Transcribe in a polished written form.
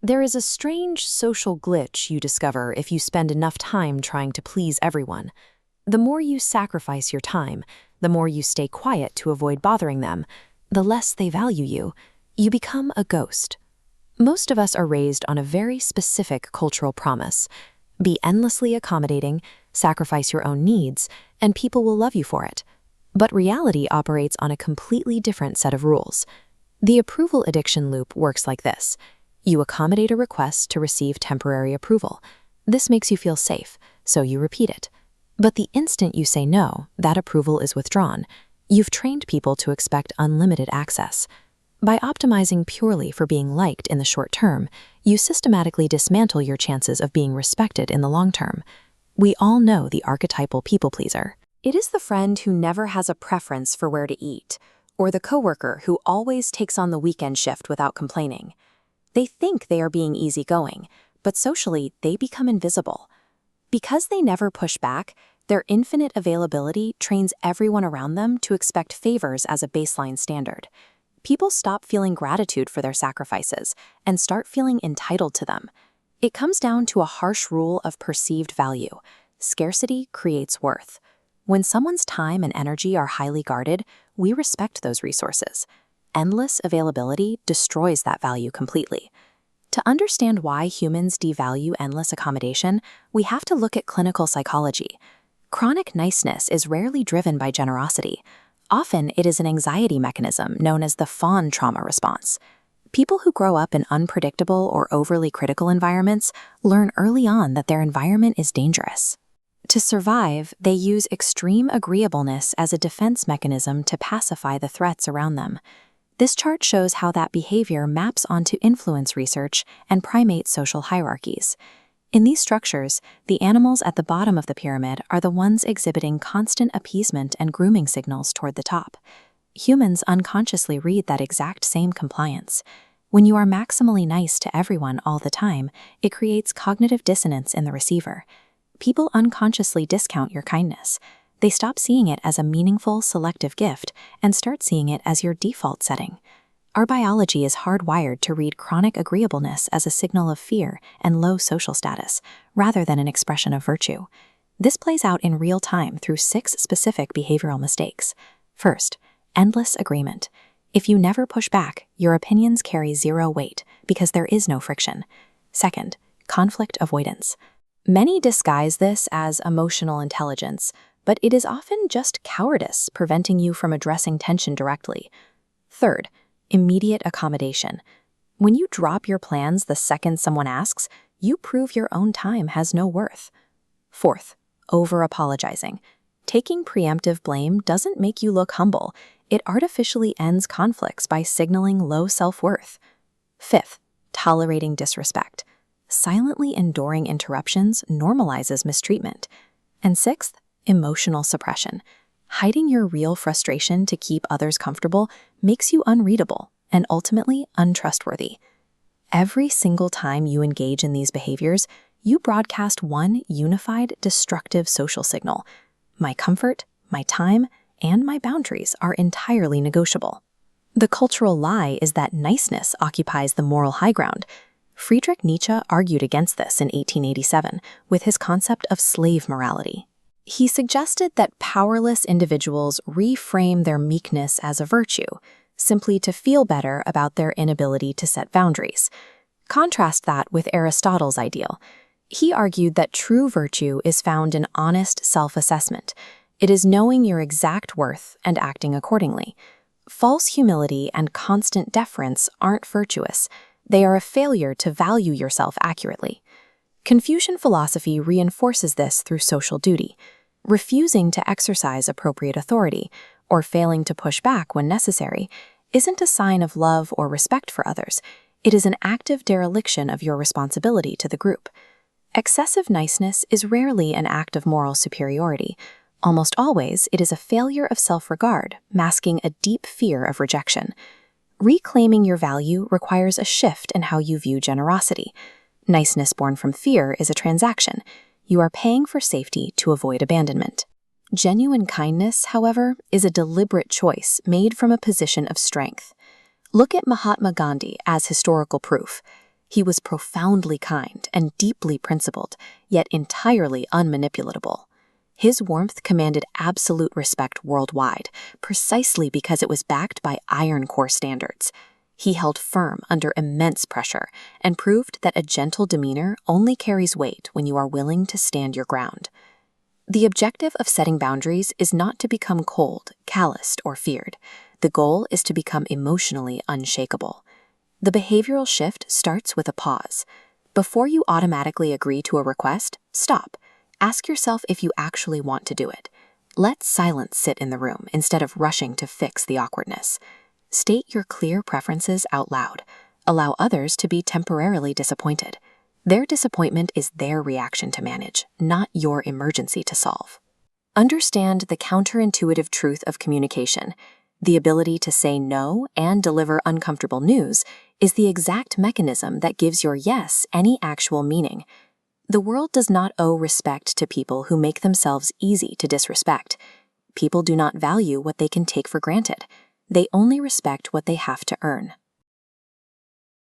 There is a strange social glitch you discover if you spend enough time trying to please everyone. The more you sacrifice your time, the more you stay quiet to avoid bothering them, the less they value you. You become a ghost. Most of us are raised on a very specific cultural promise. Be endlessly accommodating, sacrifice your own needs, and people will love you for it. But reality operates on a completely different set of rules. The approval addiction loop works like this. You accommodate a request to receive temporary approval. This makes you feel safe, so you repeat it. But the instant you say no, that approval is withdrawn. You've trained people to expect unlimited access. By optimizing purely for being liked in the short term, you systematically dismantle your chances of being respected in the long term. We all know the archetypal people pleaser. It is the friend who never has a preference for where to eat, or the coworker who always takes on the weekend shift without complaining. They think they are being easygoing, but socially they become invisible. Because they never push back, their infinite availability trains everyone around them to expect favors as a baseline standard. People stop feeling gratitude for their sacrifices and start feeling entitled to them. It comes down to a harsh rule of perceived value. Scarcity creates worth. When someone's time and energy are highly guarded, we respect those resources. Endless availability destroys that value completely. To understand why humans devalue endless accommodation, we have to look at clinical psychology. Chronic niceness is rarely driven by generosity. Often, it is an anxiety mechanism known as the fawn trauma response. People who grow up in unpredictable or overly critical environments learn early on that their environment is dangerous. To survive, they use extreme agreeableness as a defense mechanism to pacify the threats around them. This chart shows how that behavior maps onto influence research and primate social hierarchies. In these structures, the animals at the bottom of the pyramid are the ones exhibiting constant appeasement and grooming signals toward the top. Humans unconsciously read that exact same compliance. When you are maximally nice to everyone all the time, it creates cognitive dissonance in the receiver. People unconsciously discount your kindness. They stop seeing it as a meaningful, selective gift and start seeing it as your default setting. Our biology is hardwired to read chronic agreeableness as a signal of fear and low social status, rather than an expression of virtue. This plays out in real time through 6 specific behavioral mistakes. First, endless agreement. If you never push back, your opinions carry 0 weight because there is no friction. Second, conflict avoidance. Many disguise this as emotional intelligence, but it is often just cowardice preventing you from addressing tension directly. Third, immediate accommodation. When you drop your plans the second someone asks, you prove your own time has no worth. Fourth, over-apologizing. Taking preemptive blame doesn't make you look humble. It artificially ends conflicts by signaling low self-worth. Fifth, tolerating disrespect. Silently enduring interruptions normalizes mistreatment. And sixth, emotional suppression. Hiding your real frustration to keep others comfortable makes you unreadable and ultimately untrustworthy. Every single time you engage in these behaviors, you broadcast one unified, destructive social signal. My comfort, my time, and my boundaries are entirely negotiable. The cultural lie is that niceness occupies the moral high ground. Friedrich Nietzsche argued against this in 1887 with his concept of slave morality. He suggested that powerless individuals reframe their meekness as a virtue, simply to feel better about their inability to set boundaries. Contrast that with Aristotle's ideal. He argued that true virtue is found in honest self-assessment. It is knowing your exact worth and acting accordingly. False humility and constant deference aren't virtuous. They are a failure to value yourself accurately. Confucian philosophy reinforces this through social duty. Refusing to exercise appropriate authority, or failing to push back when necessary, isn't a sign of love or respect for others. It is an active dereliction of your responsibility to the group. Excessive niceness is rarely an act of moral superiority. Almost always, it is a failure of self-regard, masking a deep fear of rejection. Reclaiming your value requires a shift in how you view generosity. Niceness born from fear is a transaction. You are paying for safety to avoid abandonment. Genuine kindness, however, is a deliberate choice made from a position of strength. Look at Mahatma Gandhi as historical proof. He was profoundly kind and deeply principled, yet entirely unmanipulatable. His warmth commanded absolute respect worldwide, precisely because it was backed by iron core standards. He held firm under immense pressure and proved that a gentle demeanor only carries weight when you are willing to stand your ground. The objective of setting boundaries is not to become cold, calloused, or feared. The goal is to become emotionally unshakable. The behavioral shift starts with a pause. Before you automatically agree to a request, stop. Ask yourself if you actually want to do it. Let silence sit in the room instead of rushing to fix the awkwardness. State your clear preferences out loud. Allow others to be temporarily disappointed. Their disappointment is their reaction to manage, not your emergency to solve. Understand the counterintuitive truth of communication. The ability to say no and deliver uncomfortable news is the exact mechanism that gives your yes any actual meaning. The world does not owe respect to people who make themselves easy to disrespect. People do not value what they can take for granted. They only respect what they have to earn.